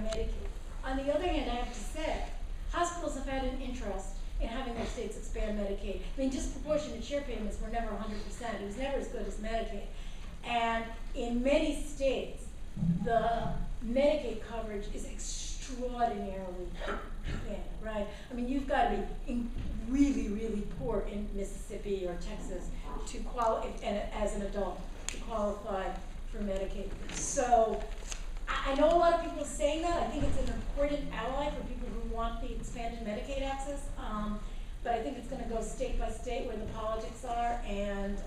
Medicaid. On the other hand, I have to say, hospitals have had an interest in having their states expand Medicaid. I mean, disproportionate share payments were never 100%. It was never as good as Medicaid. And in many states, the Medicaid coverage is extraordinarily thin, right? I mean, you've got to be really, really poor in Mississippi or Texas to qualify, as an adult, to qualify for Medicaid. So I know a lot of people saying that. I think it's an important ally for people who want the expanded Medicaid access. But I think it's going to go state by state where the politics are. And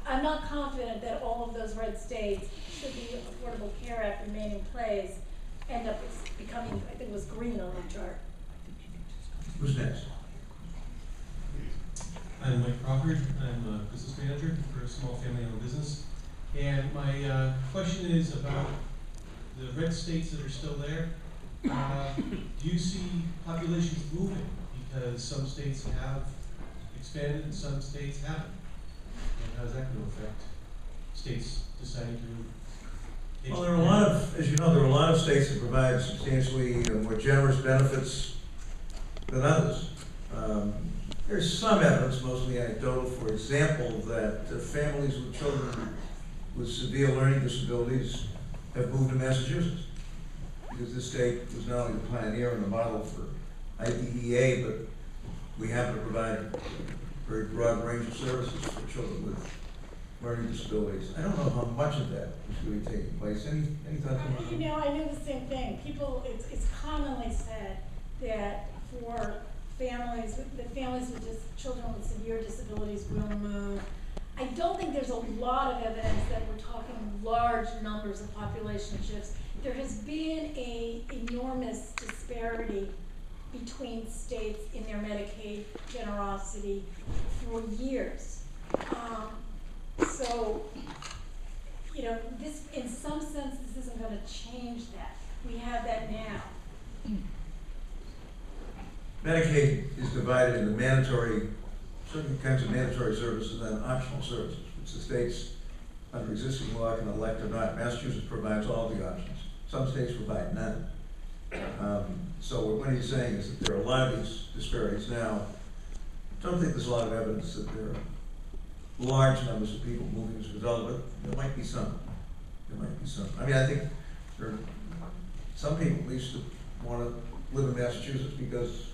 I'm not confident that all of those red states, should the Affordable Care Act remain in place, end up becoming, I think it was green on the chart. Who's next? I'm Mike Crawford. I'm a business manager for a small family-owned business. And my question is about the red states that are still there. Do you see populations moving? Because some states have expanded and some states haven't. And how's that going to affect states deciding to? Well, there are a lot of, as you know, there are a lot of states that provide substantially more generous benefits than others. There's some evidence, mostly anecdotal, for example, that families with children with severe learning disabilities have moved to Massachusetts, because this state was not only the pioneer and the model for IDEA, but we happen to provide a very broad range of services for children with learning disabilities. I don't know how much of that is really taking place. Any thoughts on that? You know, I knew the same thing. People, it's commonly said that for families with just children with severe disabilities will move. I don't think there's a lot of evidence that we're talking large numbers of population shifts. There has been an enormous disparity between states in their Medicaid generosity for years. So, you know, this, in some sense, this isn't going to change that. We have that now. Medicaid is divided into mandatory, certain kinds of mandatory services and then optional services, which the states under existing law can elect or not. Massachusetts provides all the options. Some states provide none. So what he's saying is that there are a lot of these disparities now. I don't think there's a lot of evidence that there are large numbers of people moving as a result of it. There might be some. There might be some. I mean, I think there are some people at least that want to live in Massachusetts because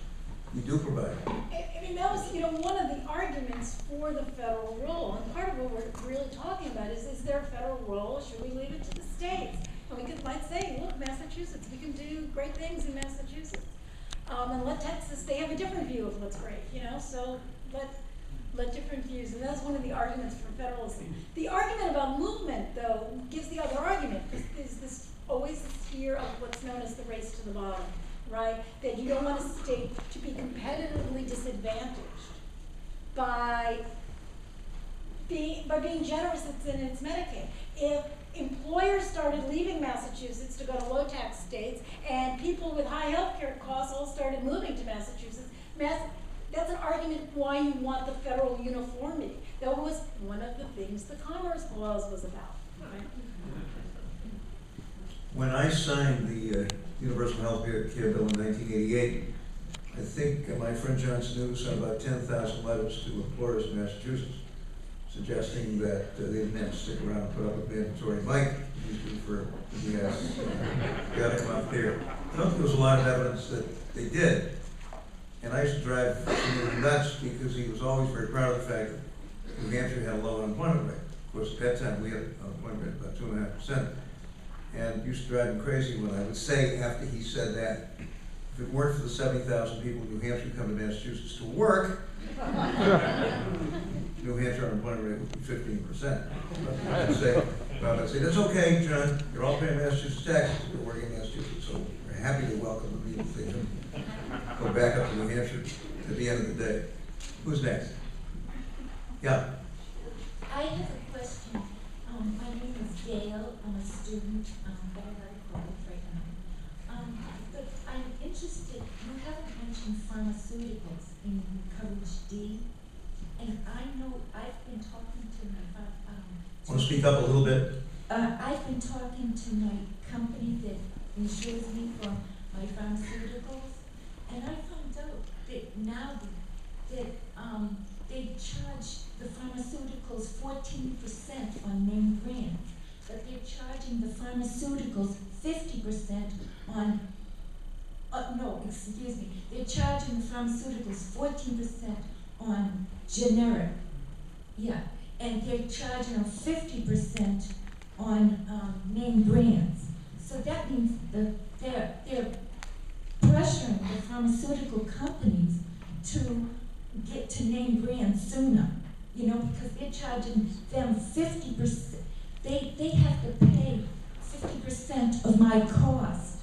we do provide. I mean, that was, you know, one of the arguments for the federal role, and part of what we're really talking about is there a federal role, or should we leave it to the states? And we might say, look, Massachusetts, we can do great things in Massachusetts. And let Texas, they have a different view of what's great, you know, so let different views, and that's one of the arguments for federalism. The argument about movement, though, gives the other argument, is this always this fear of what's known as the race to the bottom. Right? That you don't want a state to be competitively disadvantaged by being generous in its Medicaid. If employers started leaving Massachusetts to go to low-tax states, and people with high health care costs all started moving to Massachusetts, that's an argument why you want the federal uniformity. That was one of the things the Commerce Clause was about. Right? When I signed the Universal Health Care Bill in 1988, I think my friend John Sununu sent about 10,000 letters to employers in Massachusetts suggesting that they didn't have to stick around and put up with mandatory mic, usually for the gas. Got to come up here. I don't think there was a lot of evidence that they did. And I used to drive Sununu nuts because he was always very proud of the fact that New Hampshire had a low unemployment rate. Of course, at that time we had an unemployment rate of about 2.5%. And it used to drive me crazy when I would say after he said that, if it weren't for the 70,000 people in New Hampshire who come to Massachusetts to work, New Hampshire unemployment rate would be 15%. I'd say, that's okay, John, you're all paying Massachusetts taxes, we're working in Massachusetts, so we're happy to welcome the people if they can go back up to New Hampshire at the end of the day. Who's next? Yeah. I have a question. My name is Gail. I'm a student. I'm very quiet right now. But I'm interested, you haven't mentioned pharmaceuticals in coverage D. And I know I've been talking to my Want to speak up a little bit? I've been talking to my company that insures me for my pharmaceuticals. And I found out that now that they charge the pharmaceuticals 14% on name brands, but they're charging the pharmaceuticals 50% on, they're charging the pharmaceuticals 14% on generic, yeah, and they're charging them 50% on name brands. So that means that they're pressuring the pharmaceutical companies to get to name brands sooner, you know, because they're charging them 50%. They have to pay 50% of my cost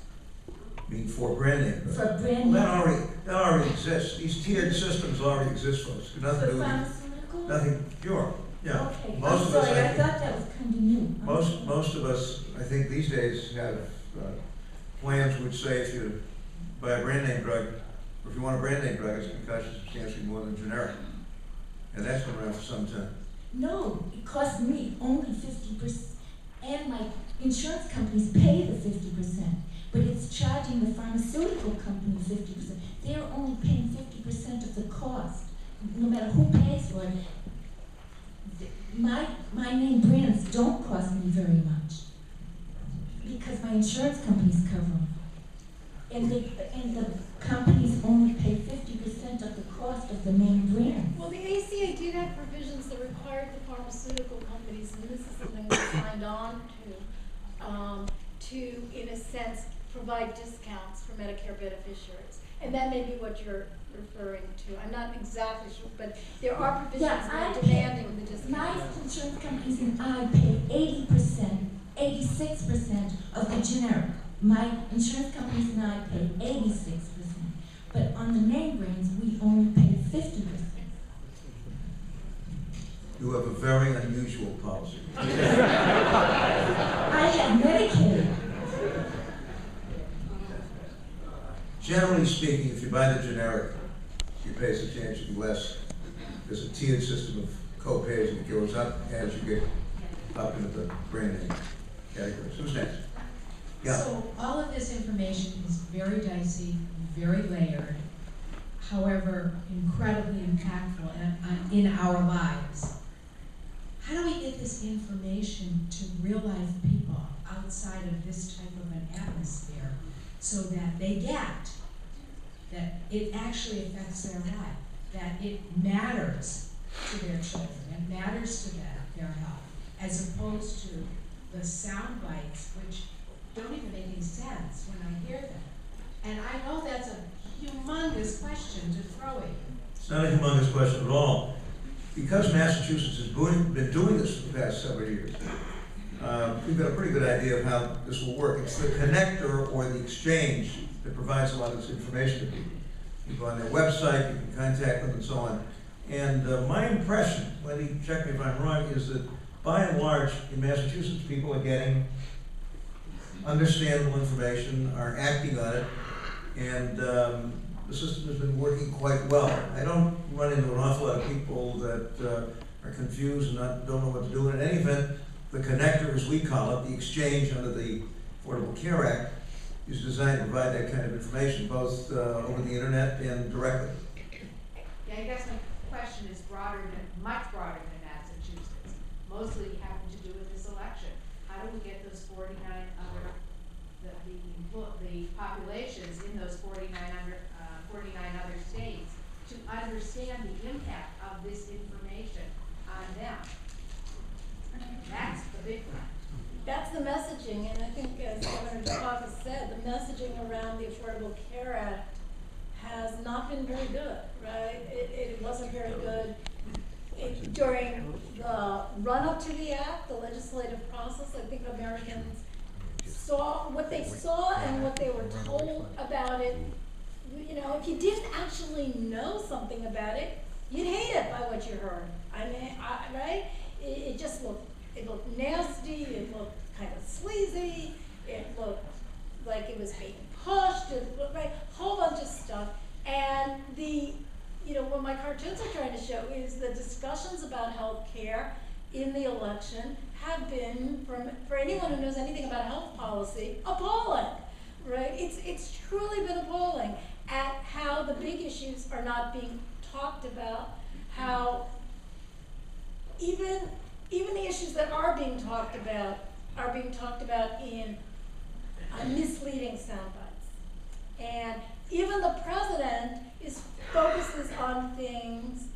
I mean, for brand name drugs. for brand Well, name. that already exists. These tiered systems already exist, folks. Nothing to For do with, pharmaceuticals? nothing, sure, yeah. Okay, Most I'm of us, sorry, I think- thought that was kind of new. Most of us, I think these days have plans which say if you buy a brand name drug, or if you want a brand name drug, it's going to cost you substantially more than generic. And that's been around for some time. No, it cost me only 50%, and my insurance companies pay the 50%, but it's charging the pharmaceutical company 50%. They're only paying 50% of the cost, no matter who pays for it. My name brands don't cost me very much, because my insurance companies cover them. And the companies only pay 50% of the cost of the name brand. Well, the ACA did have provisions that required the pharmaceutical companies, and this is something we signed on to, in a sense, provide discounts for Medicare beneficiaries. And that may be what you're referring to. I'm not exactly sure, but there are provisions that are demanding the discounts. My insurance companies and I pay 80%, 86% of the generic. My insurance companies and I pay 86%. But on the name brands, we only pay 50%. You have a very unusual policy. I have Medicaid. Generally speaking, if you buy the generic, you pay substantially less. There's a tiered system of co-pays that goes up as you get up into the brand name category. Who's next? Yeah. So all of this information is very dicey, very layered, however incredibly impactful in our lives. How do we get this information to real life people outside of this type of an atmosphere so that they get that it actually affects their life, that it matters to their children, it matters to their health, as opposed to the sound bites, which don't even make any sense when I hear them. And I know that's a humongous question to throw at you. It's not a humongous question at all. Because Massachusetts has been doing this for the past several years, we've got a pretty good idea of how this will work. It's the connector or the exchange that provides a lot of this information to people. You go on their website, you can contact them and so on. And my impression, Wendy, check me if I'm wrong, is that by and large in Massachusetts people are getting understandable information, are acting on it, and the system has been working quite well. I don't run into an awful lot of people that are confused and don't know what to do. And in any event, the connector, as we call it, the exchange under the Affordable Care Act, is designed to provide that kind of information, both over the internet and directly. Yeah, I guess my question is much broader than Massachusetts, mostly having to do with this election. How do we get those 49 other, the populations in those 49 other states to understand the impact of this information on them? That's the big one. That's the messaging, and I think as Governor DeSantis said, the messaging around the Affordable Care Act has not been very good, right? It wasn't very good during the run-up to the act, the legislative process. I think Americans saw what they saw and what they were told about it. You know, if you didn't actually know something about it, you'd hate it by what you heard. I mean, right? It just looked nasty. It looked kind of sleazy. It looked like it was being pushed. It looked like a whole bunch of stuff. And what my cartoons are trying to show is the discussions about health care in the election have been, for anyone who knows anything about health policy, appalling. right? It's truly been appalling at how the big issues are not being talked about, how even the issues that are being talked about in misleading sound bites. And even the president focuses on things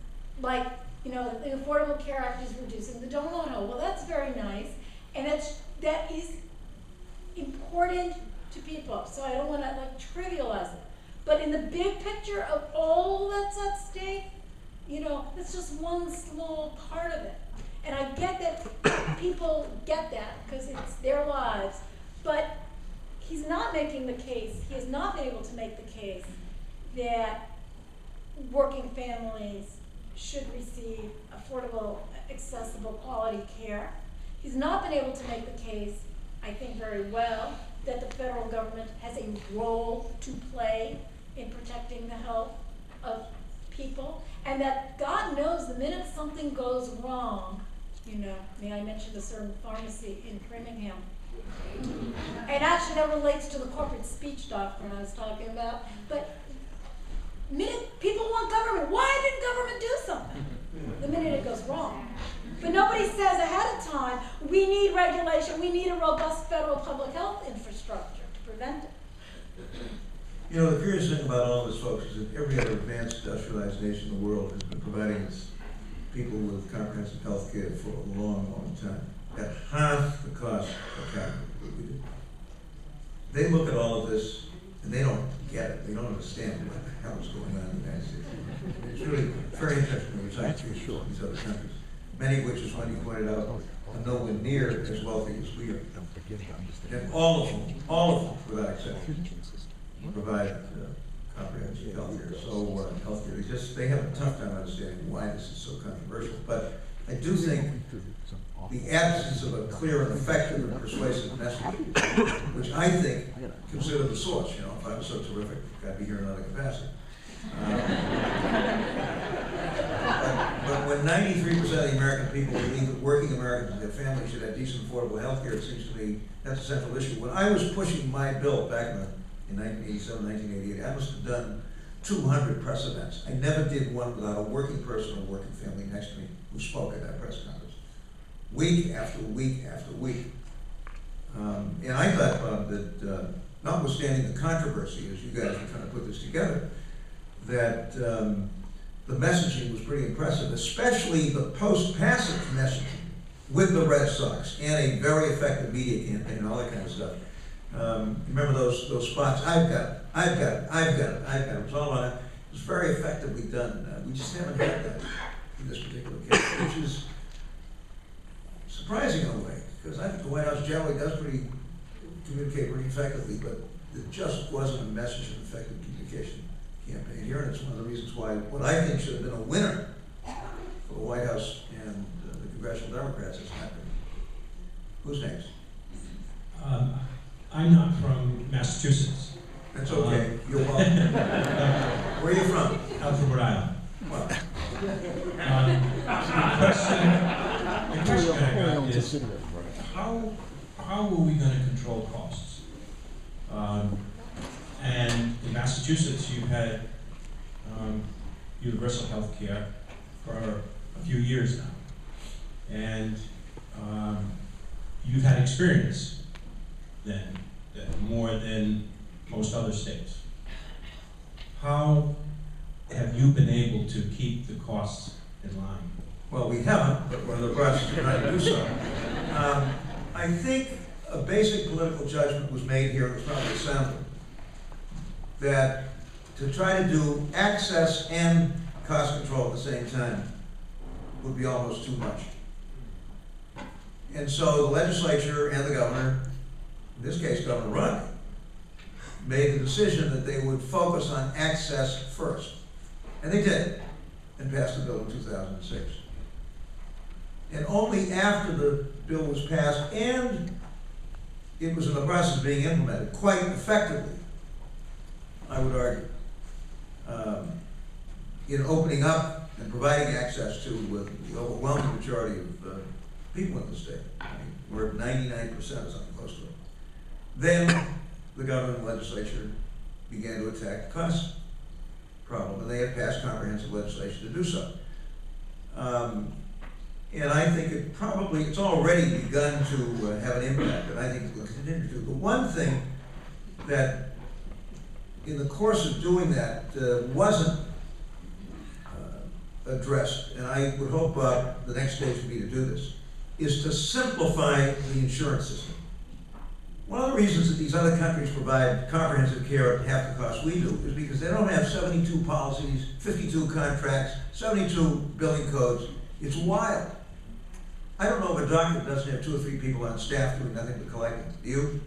like, the Affordable Care Act is reducing the donut hole. Well, that's very nice, and that is important to people, so I don't want to trivialize it. But in the big picture of all that's at stake, it's just one small part of it. And I get that people get that because it's their lives, but he's not making the case, he has not been able to make the case that working families should receive affordable, accessible, quality care. He's not been able to make the case, I think very well, that the federal government has a role to play in protecting the health of people, and that God knows the minute something goes wrong, may I mention a certain pharmacy in Framingham, and actually that relates to the corporate speech doctrine I was talking about, but minute people want government, why didn't government do something? The minute it goes wrong. But nobody says ahead of time, we need regulation, we need a robust federal public health infrastructure to prevent it. The curious thing about all this, folks, is that every other advanced industrialized nation in the world has been providing its people with comprehensive health care for a long, long time, at half the cost of capital that we do. They look at all of this, and they don't get it. They don't understand what the hell is going on in the United States. It's really very interesting when you talk to these other countries, many of which, as Wendy pointed out, are nowhere near as wealthy as we are. And all of them, without exception, provide comprehensive health care. So healthcare, they have a tough time understanding why this is so controversial. But I do think the absence of a clear and effective and persuasive message, which I think consider the source. If I was so terrific, I'd be here in another capacity. But when 93% of the American people believe that working Americans and their families should have decent, affordable health care, it seems to me that's a central issue. When I was pushing my bill back in 1987, 1988, I must have done 200 press events. I never did one without a working person or working family next to me who spoke at that press conference, week after week after week. And I thought, Bob, that notwithstanding the controversy, as you guys were trying to put this together, that the messaging was pretty impressive, especially the post-passive messaging with the Red Sox and a very effective media campaign and all that kind of stuff. Remember those spots? I've got it. It was all on it. It was very effectively done. We just haven't had that in this particular case, which is surprising in a way, because I think the White House generally does communicate pretty effectively, but it just wasn't a message of effective communication campaign here, and it's one of the reasons why what I think should have been a winner for the White House and the Congressional Democrats has happened. Who's next? I'm not from Massachusetts. That's okay. You're welcome. Where are you from? I'm from Rhode Island. Well, the question I got is, how are we going to control costs? And in Massachusetts, you've had universal health care for a few years now. And you've had experience then, more than most other states. How have you been able to keep the costs in line? well, we haven't, but we're in the process of trying to do so. I think a basic political judgment was made here, and it was probably a sound one, that to try to do access and cost control at the same time would be almost too much. And so the legislature and the governor, in this case Governor Romney, made the decision that they would focus on access first. And they did, and passed the bill in 2006. And only after the bill was passed and it was in the process of being implemented quite effectively, I would argue, in opening up and providing access to the overwhelming majority of people in the state. I mean, we're at 99% or something close to it. Then the government and legislature began to attack the cost problem, and they have passed comprehensive legislation to do so. And I think it's already begun to have an impact, and I think it will continue to. The one thing that, in the course of doing that, wasn't addressed, and I would hope the next stage would be to do this, is to simplify the insurance system. One of the reasons that these other countries provide comprehensive care at half the cost we do is because they don't have 72 policies, 52 contracts, 72 billing codes. It's wild. I don't know of a doctor that doesn't have 2 or 3 people on staff doing nothing but collecting. Do you?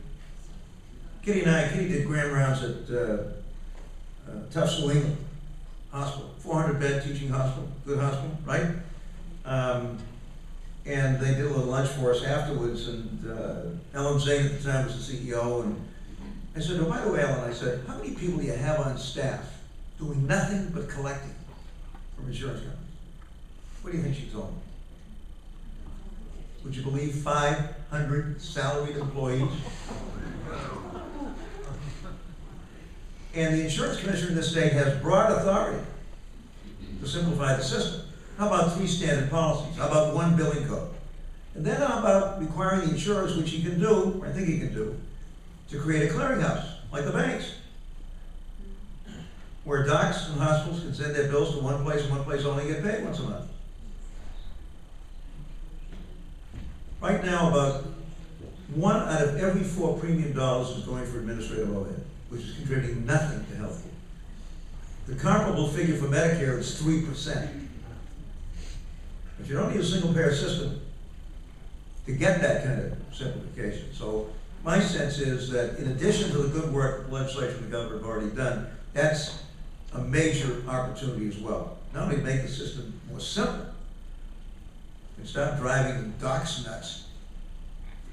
Kitty did grand rounds at Tufts New England Hospital, 400-bed teaching hospital, good hospital, right? And they did a little lunch for us afterwards, and Ellen Zane at the time was the CEO, and I said, oh, by the way, Ellen, I said, how many people do you have on staff doing nothing but collecting from insurance companies? What do you think she told me? Would you believe 500 salaried employees? And the insurance commissioner in this state has broad authority to simplify the system. How about 3 standard policies? How about 1 billing code? And then how about requiring the insurers, which he can do, or I think he can do, to create a clearinghouse, like the banks, where docs and hospitals can send their bills to one place and one place only get paid once a month. Right now, about 1 out of every 4 premium dollars is going for administrative overhead, which is contributing nothing to health care. The comparable figure for Medicare is 3%. But you don't need a single payer system to get that kind of simplification. So my sense is that in addition to the good work the legislature and the government have already done, that's a major opportunity as well. Not only make the system more simple, and stop driving docs nuts,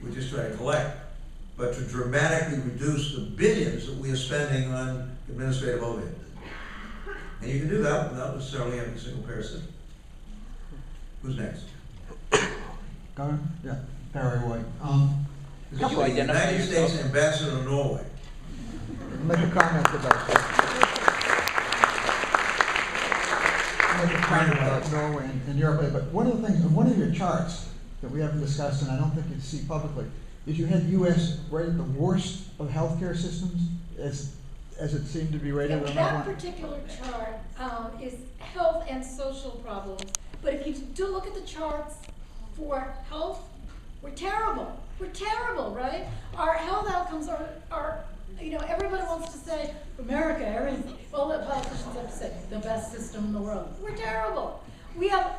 we just try to collect, but to dramatically reduce the billions that we are spending on administrative overhead. And you can do that without necessarily having a single payer system. Who's next? Governor? Yeah, Barry White. Could you identify United States Ambassador to Norway. Make a comment about Norway and Europe. But one of the things, one of your charts that we haven't discussed, and I don't think you see publicly, is you had U.S. rated the worst of healthcare systems as it seemed to be rated. Yeah, that particular chart is health and social problems. But if you do look at the charts for health, we're terrible. We're terrible, right? Our health outcomes are you know, everybody wants to say, America, everything. Well, the politicians have to say, the best system in the world. We're terrible. We have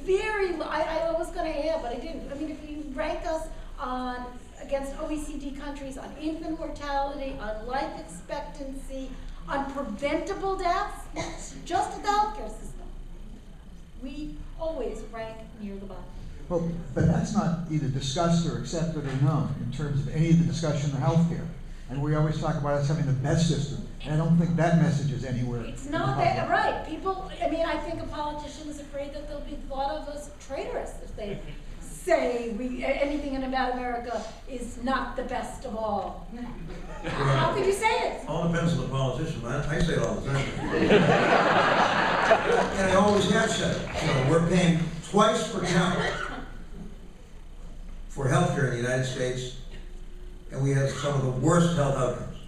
I was going to add, but I didn't. I mean, if you rank us against OECD countries on infant mortality, on life expectancy, on preventable deaths, just at the healthcare system, we always rank near the bottom. Well, but that's not either discussed or accepted or known in terms of any of the discussion of healthcare. And we always talk about us having the best system. And I don't think that message is anywhere. It's not that, right. People, I mean, I think a politician is afraid that they'll be thought of as traitorous if they say anything about America is not the best of all. How could you say it? All depends on the politician, man. I say it all the time. And I always have said it. You know, we're paying twice per capita for healthcare in the United States, and we have some of the worst health outcomes.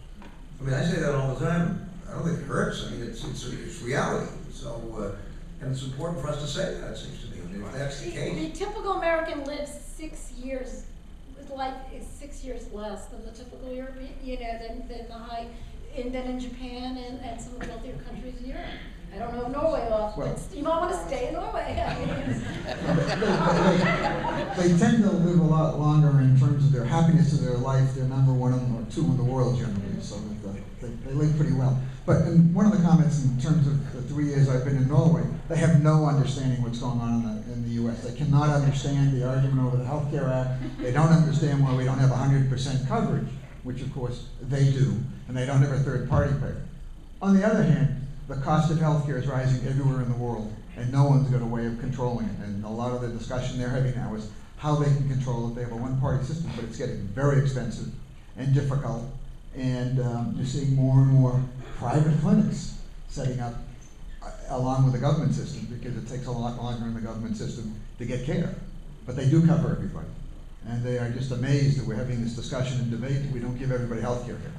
I mean, I say that all the time. I don't think it hurts. I mean, it's reality. So, and it's important for us to say that, it seems to me. I mean, if that's the case. The typical American lives 6 years. Life is 6 years less than the typical European, you know, than the high, than in Japan and some of the wealthier countries in Europe. I don't know Norway off, but you might want to stay in Norway. They tend to live a lot longer in terms of their happiness of their life. They're number 1 or 2 in the world generally, so they live pretty well. But in one of the comments in terms of the 3 years I've been in Norway, they have no understanding what's going on in the U.S. They cannot understand the argument over the Health Care Act. They don't understand why we don't have 100% coverage, which of course they do, and they don't have a third-party payer. On the other hand, the cost of healthcare is rising everywhere in the world, and no one's got a way of controlling it. And a lot of the discussion they're having now is how they can control it. They have a one-party system, but it's getting very expensive and difficult, And you're seeing more and more private clinics setting up along with the government system, because it takes a lot longer in the government system to get care. But they do cover everybody. And they are just amazed that we're having this discussion and debate that we don't give everybody health care here.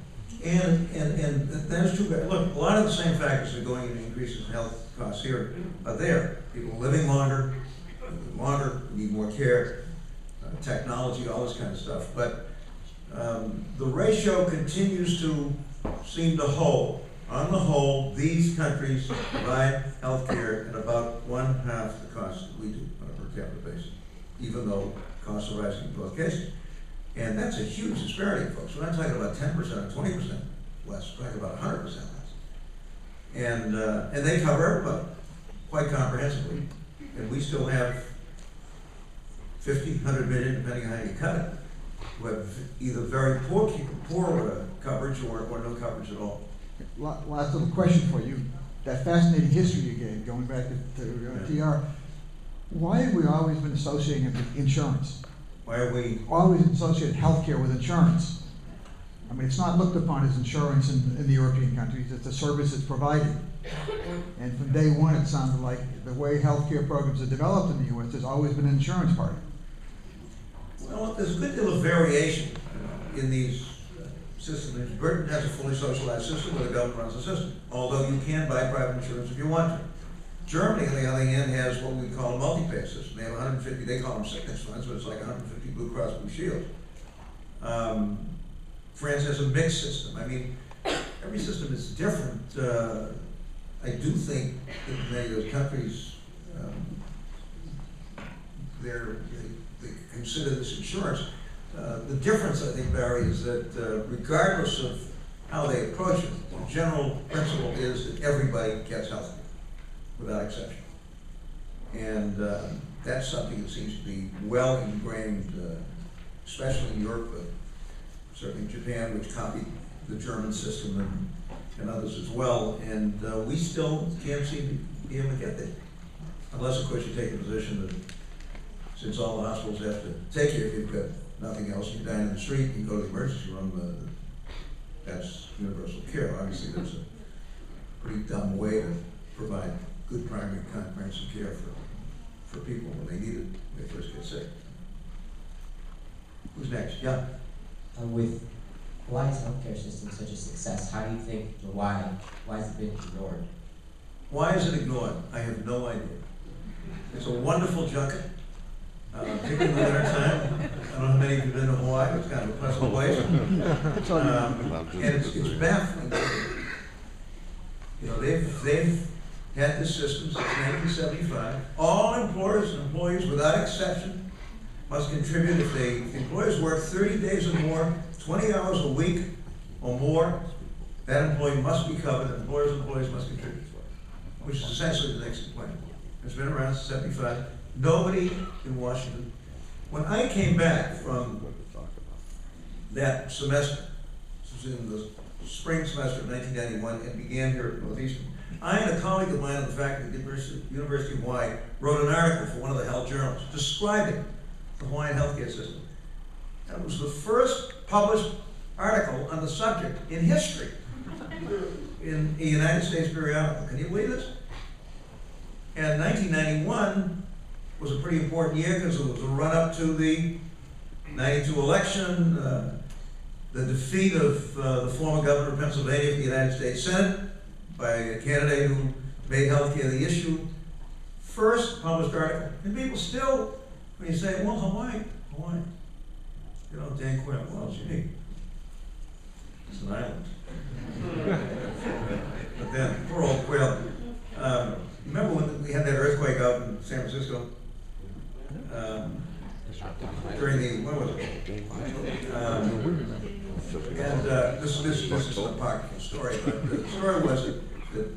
And that's true. Look, a lot of the same factors are going into increases in health costs here are there. People living longer, need more care, technology, all this kind of stuff. But the ratio continues to seem to hold. On the whole, these countries provide health care at about 1/2 the cost that we do on a per capita basis, even though costs are rising in both cases. And that's a huge disparity, folks. We're not talking about 10% or 20% less, we're talking about 100% less. And they cover everybody quite comprehensively. And we still have 50, 100 million, depending on how you cut it, who have either very poor coverage or no coverage at all. Last little question for you. That fascinating history you gave, going back to TR, why have we always been associating it with insurance? Why are we? Always associated healthcare with insurance. I mean, it's not looked upon as insurance in the European countries. It's a service it's provided. And from day one, it sounded like the way healthcare programs are developed in the U.S., there's always been an insurance part. Well, there's a good deal of variation in these systems. Britain has a fully socialized system where the government runs the system, although you can buy private insurance if you want to. Germany, on the other hand, has what we call a multi-pay system. They have 150, they call them sickness funds, but it's like 150 Blue Cross Blue Shield. France has a mixed system. I mean, every system is different. I do think that many of those countries, they consider this insurance. The difference, I think, Barry, is that regardless of how they approach it, the general principle is that everybody gets health care, without exception. And that's something that seems to be well ingrained, especially in Europe, but certainly in Japan, which copied the German system and others as well. And we still can't seem to be able to get there. Unless, of course, you take the position that since all the hospitals have to take you if you've got nothing else, you die in the street, you go to the emergency room, that's universal care. Obviously, that's a pretty dumb way to provide good primary comprehensive care for people when they need it, when they first get sick. Who's next? Yeah? With why is healthcare system such a success? How do you think, or why has it been ignored? Why is it ignored? I have no idea. It's a wonderful junket, particularly in the wintertime. I don't know how many of you have been to Hawaii, it's kind of a pleasant place. And it's baffling. You know, they've had this system since 1975. All employers and employees, without exception, must contribute if the employers work 30 days or more, 20 hours a week or more, that employee must be covered, and employers and employees must contribute, which is essentially the next plan. It's been around since 75. Nobody in Washington. When I came back from that semester, this was in the spring semester of 1991, and began here at Northeastern, I and a colleague of mine on the faculty at the University of Hawaii wrote an article for one of the health journals describing the Hawaiian healthcare system. That was the first published article on the subject in history in a United States periodical. Can you believe this? And 1991 was a pretty important year because it was a run-up to the 92 election, the defeat of the former governor of Pennsylvania for the United States Senate by a candidate who made healthcare the issue. First published article. And people still, when you say, well, Hawaii, you know, Dan Quayle, well, it's unique. It's an island. But then, poor old Quayle. Remember when we had that earthquake out in San Francisco? During the, when was it? This is an apocryphal story, but the story was that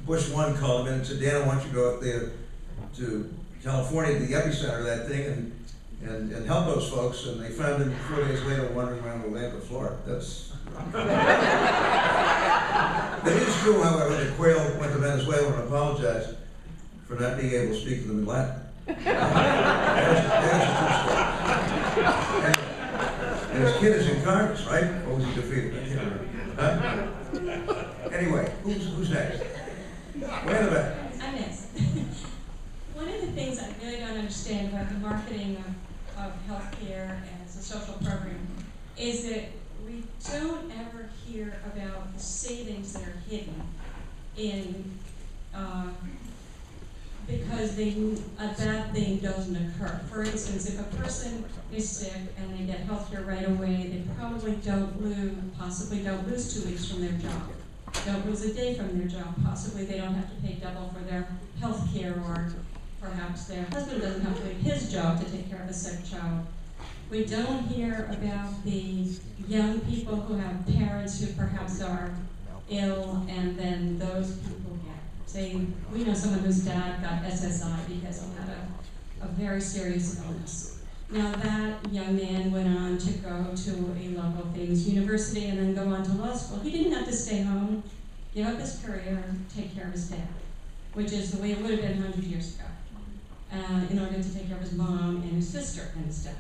Bush 1 called him in and said, Dan, I want you to go up there to California, to the epicenter of that thing, and help those folks. And they found him 4 days later wandering around Orlando, Florida. That's it is true, however, that Quayle went to Venezuela and apologized for not being able to speak to them in Latin. And his kid is in Congress, right? Or was he defeated? Who's next? Way in the back. I'm next. One of the things I really don't understand about the marketing of healthcare as a social program is that we don't ever hear about the savings that are hidden in because a bad thing doesn't occur. For instance, if a person is sick and they get healthcare right away, they probably possibly don't lose 2 weeks from their job. Don't lose a day from their job. Possibly they don't have to pay double for their health care, or perhaps their husband doesn't have to leave his job to take care of a sick child. We don't hear about the young people who have parents who perhaps are ill, and then those people say, we know someone whose dad got SSI because he had a very serious illness. Now that young man went on to go to a local famous university and then go on to law school. He didn't have to stay home, give up his career, take care of his dad, which is the way it would have been 100 years ago, in order to take care of his mom and his sister and his dad.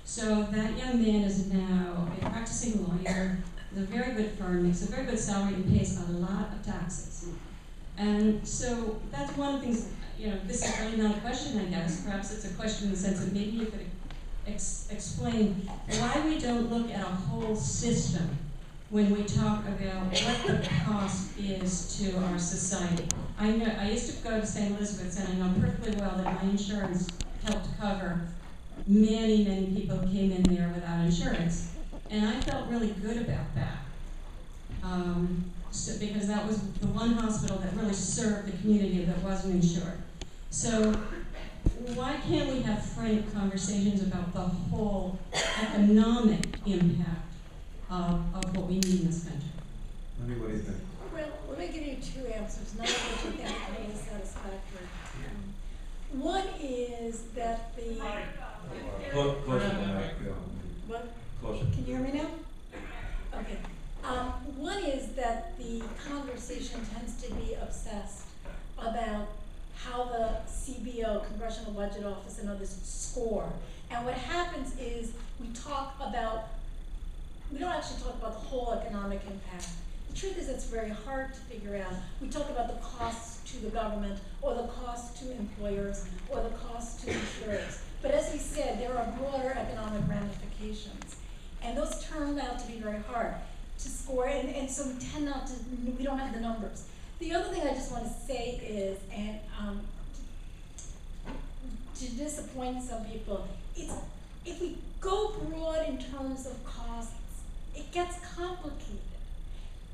So that young man is now a practicing lawyer with a very good firm, makes a very good salary, and pays a lot of taxes. And so that's one of the things, this is really not a question, I guess. Perhaps it's a question in the sense of maybe you could explain why we don't look at a whole system when we talk about what the cost is to our society. I used to go to St. Elizabeth's, and I know perfectly well that my insurance helped cover many, many people who came in there without insurance. And I felt really good about that. Because that was the one hospital that really served the community that wasn't insured. So why can't we have frank conversations about the whole economic impact of what we need in this country? Wendy, what do you think? Well, let me give you 2 answers, none of which I think are really satisfactory. One is that the... Closer to the mic. What? Closer. Can you hear me now? Okay. One is that the conversation tends to be obsessed about how the CBO, Congressional Budget Office, and others score. And what happens is we don't actually talk about the whole economic impact. The truth is it's very hard to figure out. We talk about the costs to the government, or the costs to employers, or the costs to insurers. But as we said, there are broader economic ramifications. And those turn out to be very hard to score, and so we don't have the numbers. The other thing I just want to say is, and to disappoint some people, if we go broad in terms of costs, it gets complicated.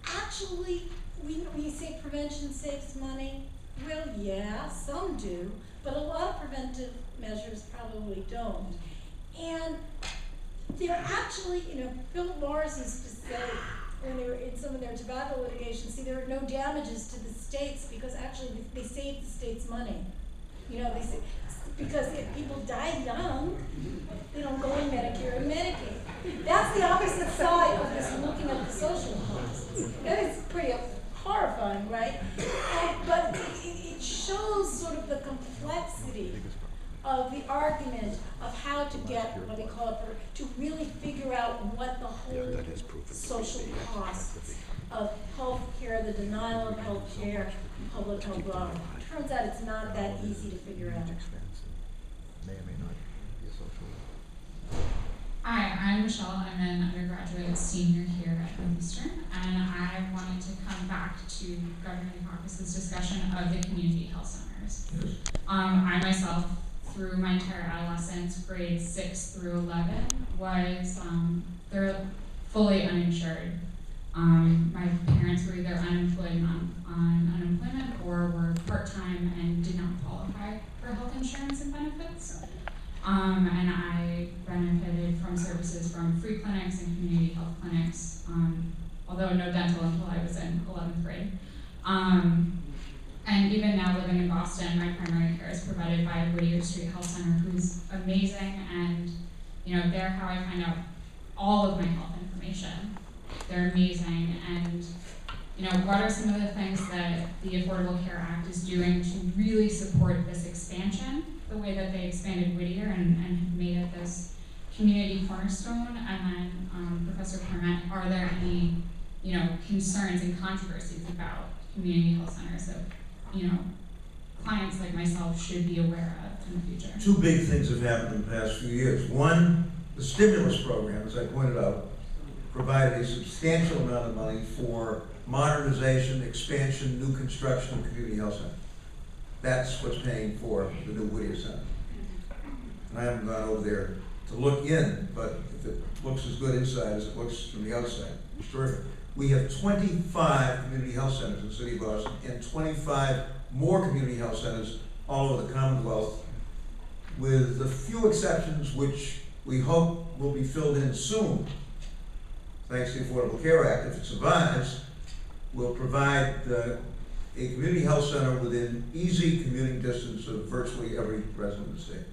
Actually, we say prevention saves money. Well, yeah, some do, but a lot of preventive measures probably don't. And they're actually, Philip Morris used to say, when they were in some of their tobacco litigation, see, there are no damages to the states because actually they save the states money. They say, because if people die young, they don't go in Medicare and Medicaid. That's the opposite side of this looking at the social costs. That is pretty horrifying, right? But it shows sort of the complexity of the argument of how to get, what they call it, to really figure out what the whole social costs of health care, the denial of health care, public health law. Turns out it's not that easy to figure out. Hi, I'm Michelle. I'm an undergraduate senior here at Northeastern, and I wanted to come back to Governor Dukakis's discussion of the community health centers. I myself, through my entire adolescence, grades 6 through 11, was they're fully uninsured. My parents were either unemployed on unemployment or were part-time and did not qualify for health insurance and benefits. And I benefited from services from free clinics and community health clinics, although no dental until I was in 11th grade. And even now living in Boston, my primary care is provided by Whittier Street Health Center, who's amazing, and they're how I find out all of my health information. They're amazing, and what are some of the things that the Affordable Care Act is doing to really support this expansion, the way that they expanded Whittier and have made it this community cornerstone? And then, Professor Clement, are there any concerns and controversies about community health centers that, you know, clients like myself should be aware of in the future? Two big things have happened in the past few years. One, the stimulus program, as I pointed out, provided a substantial amount of money for modernization, expansion, new construction of community health centers. That's what's paying for the new Whittier Center. And I haven't gone over there to look in, but if it looks as good inside as it looks from the outside, it's terrific. We have 25 community health centers in the city of Boston and 25 more community health centers all over the Commonwealth, with a few exceptions which we hope will be filled in soon. Thanks to the Affordable Care Act, if it survives, will provide a community health center within easy commuting distance of virtually every resident of the state.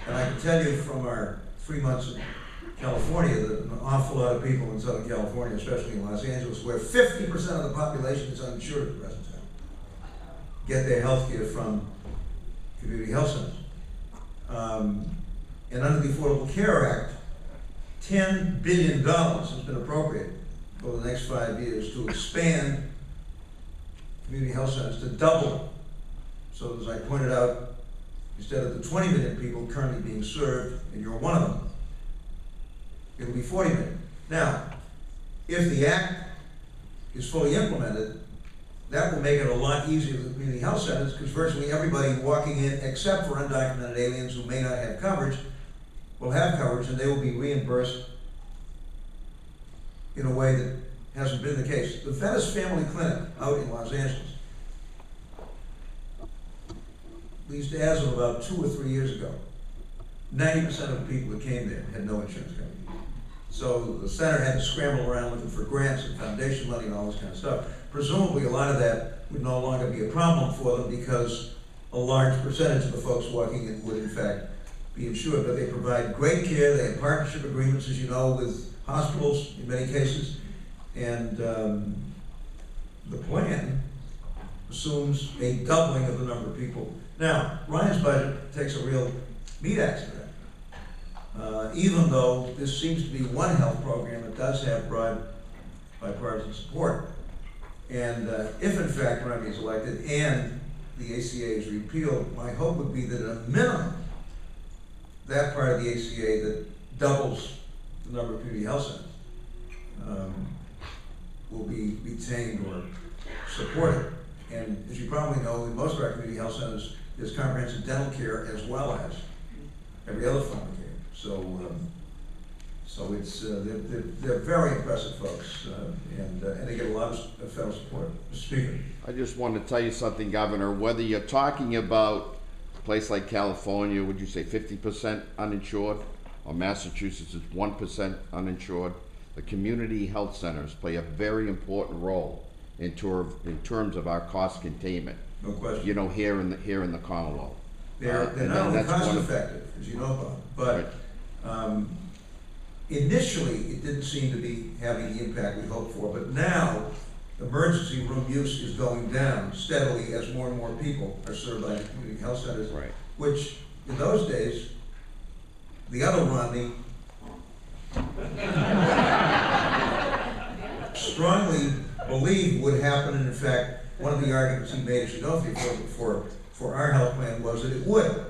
And I can tell you from our 3 months in California that an awful lot of people in Southern California, especially in Los Angeles, where 50% of the population is uninsured at the present time, get their health care from community health centers. And under the Affordable Care Act, $10 billion has been appropriated over the next 5 years to expand community health centers, to double. So as I pointed out, instead of the 20 million people currently being served, and you're one of them, it'll be 40 million. Now, if the act is fully implemented, that will make it a lot easier for community health centers, because virtually everybody walking in, except for undocumented aliens who may not have coverage, will have coverage, and they will be reimbursed in a way that hasn't been the case. The Venice Family Clinic out in Los Angeles, at least as of about 2 or 3 years ago, 90% of the people that came there had no insurance coverage. So the center had to scramble around looking for grants and foundation money and all this kind of stuff. Presumably a lot of that would no longer be a problem for them, because a large percentage of the folks walking in would in fact be insured. But they provide great care. They have partnership agreements, as you know, with hospitals in many cases. And the plan assumes a doubling of the number of people. Now, Ryan's budget takes a real meat axe to that. Even though this seems to be one health program that does have broad bipartisan support. And if in fact Ryan is elected and the ACA is repealed, my hope would be that at a minimum, that part of the ACA that doubles the number of community health centers will be retained or supported. And as you probably know, in most of our community health centers, there's comprehensive dental care as well as every other form of care. So it's they're very impressive folks, and they get a lot of federal support. Mr. Speaker. I just want to tell you something, Governor. Whether you're talking about a place like California, would you say 50% uninsured, or Massachusetts is 1% uninsured, the community health centers play a very important role in terms of our cost containment. No question. You know, here in the Commonwealth. They're not only cost effective, as you know, but initially it didn't seem to be having the impact we hoped for. But now emergency room use is going down steadily as more and more people are served by the community health centers. Right. Which in those days, the other Romney strongly believed would happen, and in fact, one of the arguments he made, as you know, for our health plan was that it would,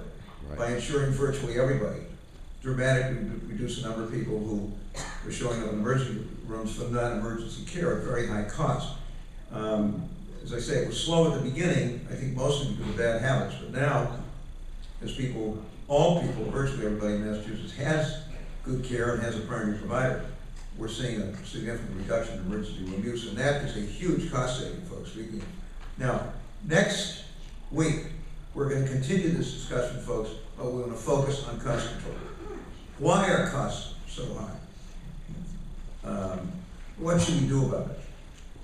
right, by insuring virtually everybody, dramatically reduce the number of people who were showing up in emergency rooms for non-emergency care at very high cost. As I say, it was slow at the beginning, I think mostly because of bad habits, but now, as all people, virtually everybody in Massachusetts has good care and has a primary provider, we're seeing a significant reduction in emergency room use, and that is a huge cost saving, folks. Now, next week, we're going to continue this discussion, folks, but we're going to focus on cost control. Why are costs so high? What should we do about it?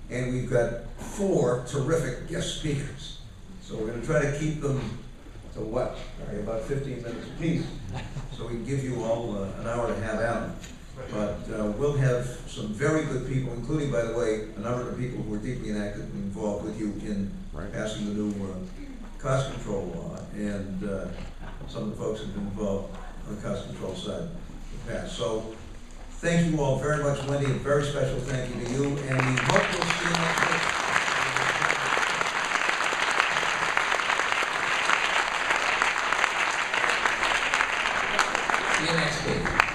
And we've got 4 terrific guest speakers. So we're going to try to keep them to what? About 15 minutes apiece. So we can give you all an hour to have out. But we'll have some very good people, including, by the way, a number of people who are deeply involved with you in passing the new cost control law, and some of the folks have been involved on the cost control side in the past. So thank you all very much, Wendy. A very special thank you to you, and we hope you'll see you next week. See you next week.